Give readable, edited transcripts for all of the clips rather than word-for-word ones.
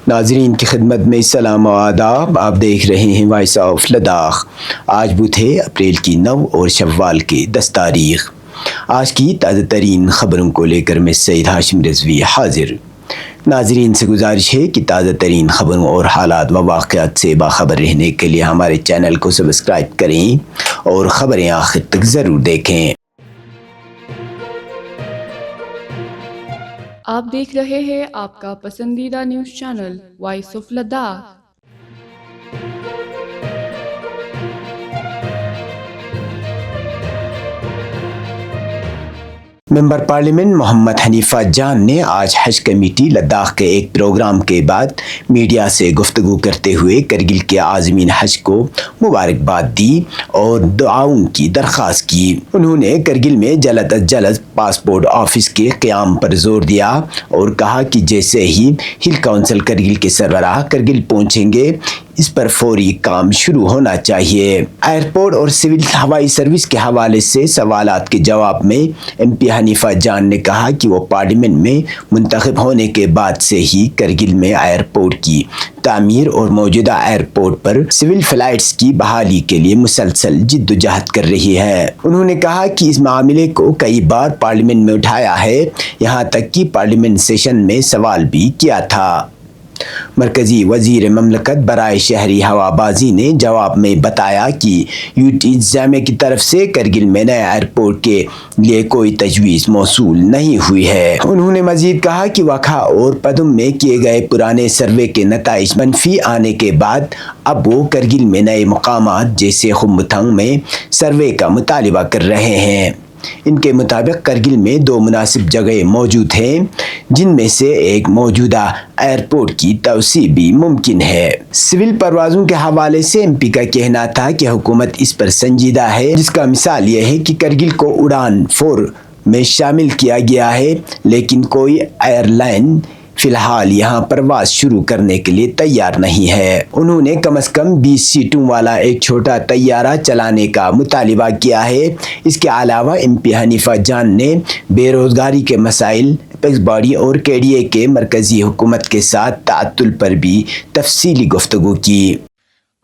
ناظرین کی خدمت میں سلام و آداب. آپ دیکھ رہے ہیں وائس آف لداخ. آج بدھ ہے اپریل کی 9 اور شوال کی 10 تاریخ. آج کی تازہ ترین خبروں کو لے کر میں سید ہاشم رضوی حاضر. ناظرین سے گزارش ہے کہ تازہ ترین خبروں اور حالات و واقعات سے باخبر رہنے کے لیے ہمارے چینل کو سبسکرائب کریں اور خبریں آخر تک ضرور دیکھیں. آپ دیکھ رہے ہیں آپ کا پسندیدہ news channel voice of Ladakh. Member parliament Mohammad Hanifa Jan نے آج حج کمیٹی لداخ کے ایک پروگرام کے بعد میڈیا سے گفتگو کرتے ہوئے کرگل کے عازمین حج کو مبارکباد دی اور دعاؤں کی درخواست کی. انہوں نے کرگل میں جلد از جلد پاسپورٹ آفس کے قیام پر زور دیا اور کہا کہ جیسے ہی ہل کونسل کرگل کے سربراہ کرگل پہنچیں گے اس پر فوری کام شروع ہونا چاہیے. ایئرپورٹ اور سول ہوائی سروس کے حوالے سے سوالات کے جواب میں ایم پی حنیفہ جان نے کہا کہ وہ پارلیمنٹ میں منتخب ہونے کے بعد سے ہی کرگل میں ایئرپورٹ کی تعمیر اور موجودہ ایئرپورٹ پر سول فلائٹس کی بحالی کے لیے مسلسل جدوجہد کر رہی ہے. انہوں نے کہا کہ اس معاملے کو کئی بار پارلیمنٹ میں اٹھایا ہے، یہاں تک کہ پارلیمنٹ سیشن میں سوال بھی کیا تھا. مرکزی وزیر مملکت برائے شہری ہوابازی نے جواب میں بتایا کہ یو ٹی انتظامیہ کی طرف سے کرگل میں نئے ایئرپورٹ کے لیے کوئی تجویز موصول نہیں ہوئی ہے. انہوں نے مزید کہا کہ وکھا اور پدم میں کیے گئے پرانے سروے کے نتائج منفی آنے کے بعد اب وہ کرگل میں نئے مقامات جیسے خمبتھنگ میں سروے کا مطالبہ کر رہے ہیں. ان کے مطابق کرگل میں 2 مناسب جگہیں موجود ہیں جن میں سے ایک موجودہ ایئرپورٹ کی توسیع بھی ممکن ہے. سول پروازوں کے حوالے سے ایم پی کا کہنا تھا کہ حکومت اس پر سنجیدہ ہے، جس کا مثال یہ ہے کہ کرگل کو اڑان 4 میں شامل کیا گیا ہے لیکن کوئی ایئر لائن فی الحال یہاں پرواز شروع کرنے کے لیے تیار نہیں ہے. انہوں نے کم از کم 20 سیٹوں والا ایک چھوٹا طیارہ چلانے کا مطالبہ کیا ہے. اس کے علاوہ ایم پی حنیفہ جان نے بے روزگاری کے مسائل، اپیکس باڈی اور کے ڈی اے کے مرکزی حکومت کے ساتھ تعطل پر بھی تفصیلی گفتگو کی.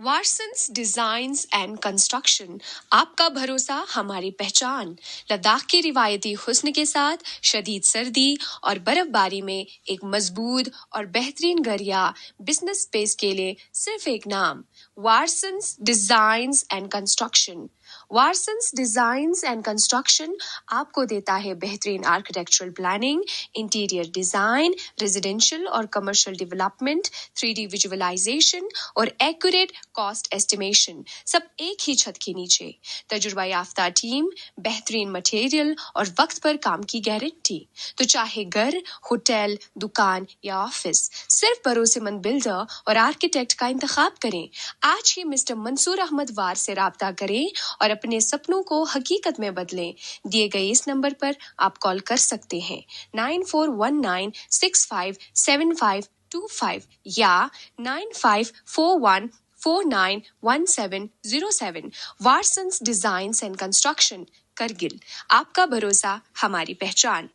وارسنس ڈیزائنز اینڈ کنسٹرکشن، آپ کا بھروسہ ہماری پہچان. لداخ کی روایتی حسن کے ساتھ شدید سردی اور برف باری میں ایک مضبوط اور بہترین گھر یا بزنس اسپیس کے لیے صرف ایک نام، Warsons designs and construction. Warsons designs and construction آپ کو دیتا ہے بہترین architectural planning, interior design, residential اور کمرشل ڈیولپمنٹ، 3D ویژولائزیشن اور ایکوریٹ کاسٹ ایسٹیمیشن، سب ایک ہی چھت کے نیچے. تجربہ یافتہ ٹیم، بہترین مٹیریل اور وقت پر کام کی گارنٹی. تو چاہے گھر، ہوٹل، دکان یا آفس، صرف بھروسے مند بلڈر اور آرکیٹیکٹ کا انتخاب کریں. آج ہی مسٹر منصور احمد وار سے رابطہ کریں اور اپنے سپنوں کو حقیقت میں بدلیں. دیے گئے اس نمبر پر آپ کال کر سکتے ہیں 9419657525 یا 9541491707. وارسنس ڈیزائنز اینڈ کنسٹرکشن، کرگل، آپ کا بھروسہ ہماری پہچان.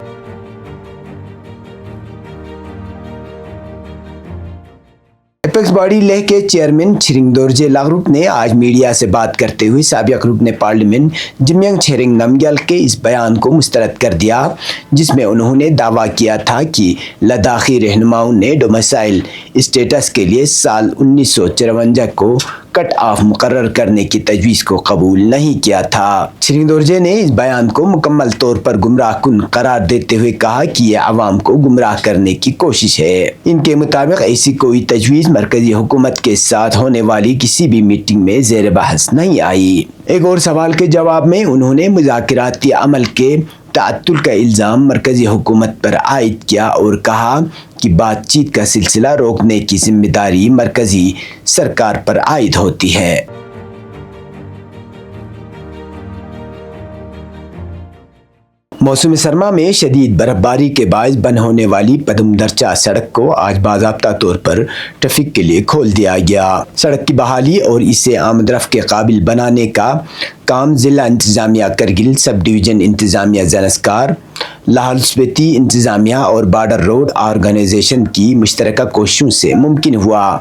اپیکس باڈی لیہ کے چیئرمین چھرنگ دورجے لاغروک نے آج میڈیا سے بات کرتے ہوئے سابق رکن پارلیمنٹ جمیانگ چھرنگ نمگیال کے اس بیان کو مسترد کر دیا جس میں انہوں نے دعویٰ کیا تھا کہ لداخی رہنماؤں نے ڈومیسائل اسٹیٹس کے لیے سال 1954 کو کٹ آف مقرر کرنے کی تجویز کو قبول نہیں کیا تھا. چھرنگ دورجے نے اس بیان کو مکمل طور پر گمراہ کن قرار دیتے ہوئے کہا کہ یہ عوام کو گمراہ کرنے کی کوشش ہے. ان کے مطابق ایسی کوئی تجویز مرکزی حکومت کے ساتھ ہونے والی کسی بھی میٹنگ میں زیر بحث نہیں آئی. ایک اور سوال کے جواب میں انہوں نے مذاکراتی عمل کے تعطل کا الزام مرکزی حکومت پر عائد کیا اور کہا کہ بات چیت کا سلسلہ روکنے کی ذمہ داری مرکزی سرکار پر عائد ہوتی ہے. موسم سرما میں شدید برف باری کے باعث بند ہونے والی پدم درچا سڑک کو آج باضابطہ طور پر ٹریفک کے لیے کھول دیا گیا. سڑک کی بحالی اور اسے آمد رفت کے قابل بنانے کا حکام، ضلع انتظامیہ کرگل، سب ڈویژن انتظامیہ زنسکار، لاہور اسپیتی انتظامیہ اور بارڈر روڈ آرگنائزیشن کی مشترکہ کوششوں سے ممکن ہوا۔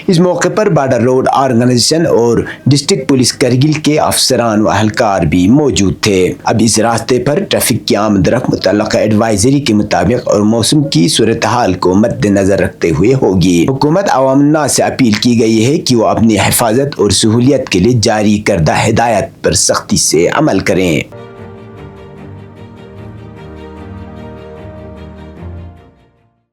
اس موقع پر بارڈر روڈ آرگنائزیشن اور ڈسٹرکٹ پولیس کرگل کے افسران و اہلکار بھی موجود تھے۔ اب اس راستے پر ٹریفک کی آمد و رفت متعلقہ ایڈوائزری کے مطابق اور موسم کی صورتحال کو مد نظر رکھتے ہوئے ہوگی۔ حکومت عوام الناس سے اپیل کی گئی ہے کہ وہ اپنی حفاظت اور سہولیت کے لیے جاری کردہ ہدایت پر سختی سے عمل کریں۔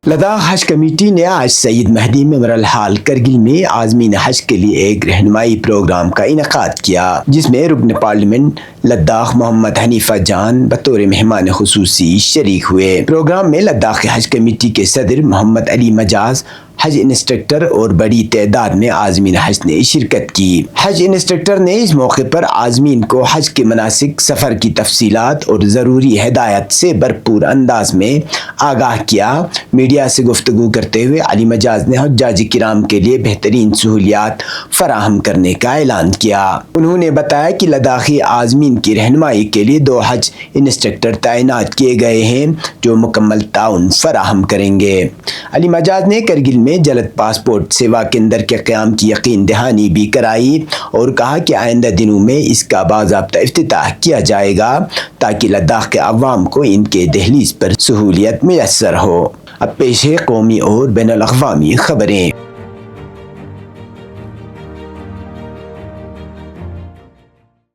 لداخ حج کمیٹی نے آج سید مہدی میموریل ہال کرگل میں عازمین حج کے لیے ایک رہنمائی پروگرام کا انعقاد کیا، جس میں رکن پارلیمنٹ لداخ محمد حنیفہ جان بطور مہمان خصوصی شریک ہوئے۔ پروگرام میں لداخ حج کمیٹی کے صدر محمد علی مجاز، حج انسٹرکٹر اور بڑی تعداد میں عازمین حج نے شرکت کی۔ حج انسٹرکٹر نے اس موقع پر عازمین کو حج کے مناسک، سفر کی تفصیلات اور ضروری ہدایت سے بھرپور انداز میں آگاہ کیا۔ میڈیا سے گفتگو کرتے ہوئے علی مجاز نے حجاج کرام کے لیے بہترین سہولیات فراہم کرنے کا اعلان کیا۔ انہوں نے بتایا کہ لداخی عازمین کی رہنمائی کے لیے 2 حج انسٹرکٹر تعینات کیے گئے ہیں جو مکمل تعاون فراہم کریں گے۔ علی مجاز نے کرگل میں جلد پاسپورٹ سیوا کیندر کے قیام کی یقین دہانی بھی کرائی اور کہا کہ آئندہ دنوں میں اس کا باضابطہ افتتاح کیا جائے گا تاکہ لداخ کے عوام کو ان کے دہلیز پر سہولیت میسر ہو۔ اب پیش ہے قومی اور بین الاقوامی خبریں۔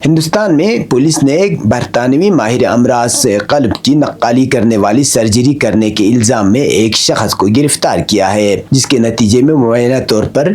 ہندوستان میں پولیس نے ایک برطانوی ماہر امراض سے قلب کی نقالی کرنے والی سرجری کرنے کے الزام میں ایک شخص کو گرفتار کیا ہے، جس کے نتیجے میں مبینہ طور پر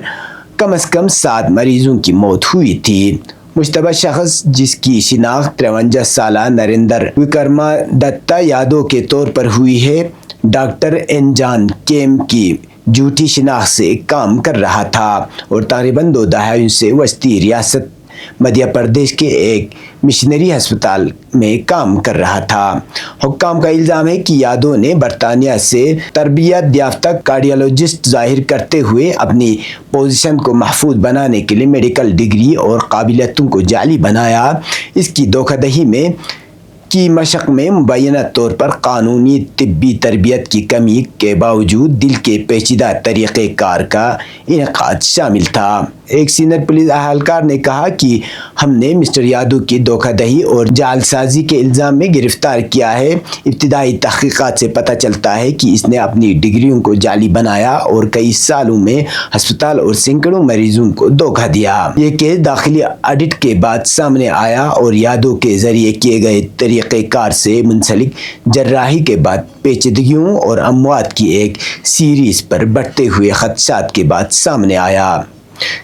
کم از کم 7 مریضوں کی موت ہوئی تھی۔ مشتبہ شخص، جس کی شناخت 53 سالہ نریندر وکرما دتا یادو کے طور پر ہوئی ہے، ڈاکٹر این جان کیم کی جھوٹی شناخت سے کام کر رہا تھا اور تقریباً 2 دہائیوں سے وسطی ریاست مدھیہ پردیش کے ایک مشنری ہسپتال میں کام کر رہا تھا۔ حکام کا الزام ہے کہ یادو نے برطانیہ سے تربیت یافتہ کارڈیالوجسٹ ظاہر کرتے ہوئے اپنی پوزیشن کو محفوظ بنانے کے لیے میڈیکل ڈگری اور قابلیتوں کو جعلی بنایا۔ اس کی دھوکہ دہی میں کی مشق میں مبینہ طور پر قانونی طبی تربیت کی کمی کے باوجود دل کے پیچیدہ طریقہ کار کا انعقاد شامل تھا۔ ایک سینئر پولیس اہلکار نے کہا کہ ہم نے مسٹر یادو کی دھوکہ دہی اور جعل سازی کے الزام میں گرفتار کیا ہے۔ ابتدائی تحقیقات سے پتہ چلتا ہے کہ اس نے اپنی ڈگریوں کو جعلی بنایا اور کئی سالوں میں ہسپتال اور سینکڑوں مریضوں کو دھوکہ دیا۔ یہ کیس داخلی آڈٹ کے بعد سامنے آیا اور یادو کے ذریعے کیے گئے طریقہ کار سے منسلک جراحی کے بعد پیچیدگیوں اور اموات کی ایک سیریز پر بڑھتے ہوئے خدشات کے بعد سامنے آیا۔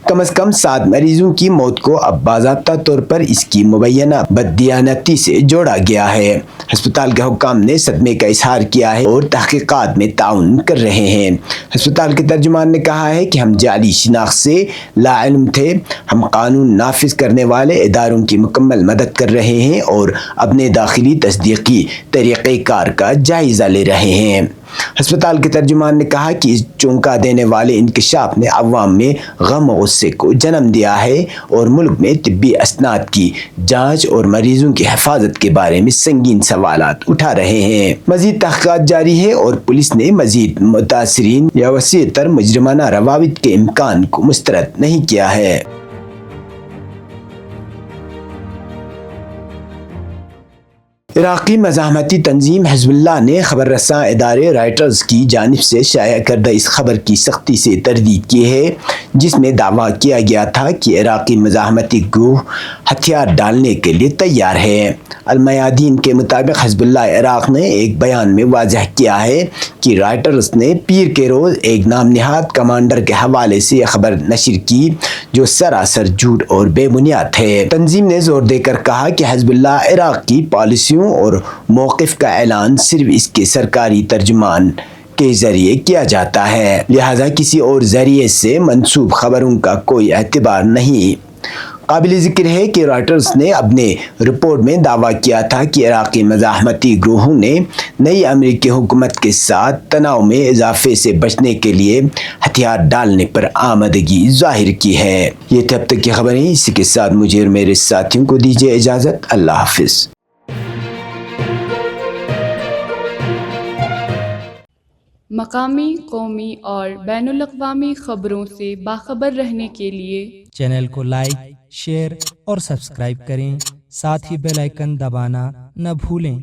کم از کم 7 مریضوں کی موت کو اب باضابطہ طور پر اس کی مبینہ بددیانتی سے جوڑا گیا ہے۔ ہسپتال کے حکام نے صدمے کا اظہار کیا ہے اور تحقیقات میں تعاون کر رہے ہیں۔ ہسپتال کے ترجمان نے کہا ہے کہ ہم جعلی شناخت سے لاعلم تھے۔ ہم قانون نافذ کرنے والے اداروں کی مکمل مدد کر رہے ہیں اور اپنے داخلی تصدیقی طریقہ کار کا جائزہ لے رہے ہیں۔ ہسپتال کے ترجمان نے کہا کہ اس چونکا دینے والے انکشاف نے عوام میں غم و غصے کو جنم دیا ہے اور ملک میں طبی اسناد کی جانچ اور مریضوں کی حفاظت کے بارے میں سنگین سوالات اٹھا رہے ہیں۔ مزید تحقیقات جاری ہے اور پولیس نے مزید متاثرین یا وسیع تر مجرمانہ روابط کے امکان کو مسترد نہیں کیا ہے۔ عراقی مزاحمتی تنظیم حزب اللہ نے خبر رساں ادارے رائٹرز کی جانب سے شائع کردہ اس خبر کی سختی سے تردید کی ہے، جس میں دعویٰ کیا گیا تھا کہ عراقی مزاحمتی گروہ ہتھیار ڈالنے کے لیے تیار ہے۔ المیادین کے مطابق حزب اللہ عراق نے ایک بیان میں واضح کیا ہے کہ رائٹرز نے پیر کے روز ایک نام نہاد کمانڈر کے حوالے سے یہ خبر نشر کی جو سراسر جھوٹ اور بے بنیاد ہے۔ تنظیم نے زور دے کر کہا کہ حزب اللہ عراق کی پالیسیوں اور موقف کا اعلان صرف اس کے سرکاری ترجمان کے ذریعے کیا جاتا ہے، لہذا کسی اور ذریعے سے منسوب خبروں کا کوئی اعتبار نہیں۔ قابل ذکر ہے کہ رائٹرز نے اپنے رپورٹ میں دعویٰ کیا تھا کہ عراقی مزاحمتی گروہوں نے نئی امریکی حکومت کے ساتھ تناؤ میں اضافے سے بچنے کے لیے ہتھیار ڈالنے پر آمادگی ظاہر کی ہے۔ یہ تھے اب تک کی خبریں، اسی کے ساتھ مجھے اور میرے ساتھیوں کو دیجیے اجازت۔ اللہ حافظ۔ مقامی، قومی اور بین الاقوامی خبروں سے باخبر رہنے کے لیے چینل کو لائک، شیئر اور سبسکرائب کریں، ساتھ ہی بیل آئیکن دبانا نہ بھولیں۔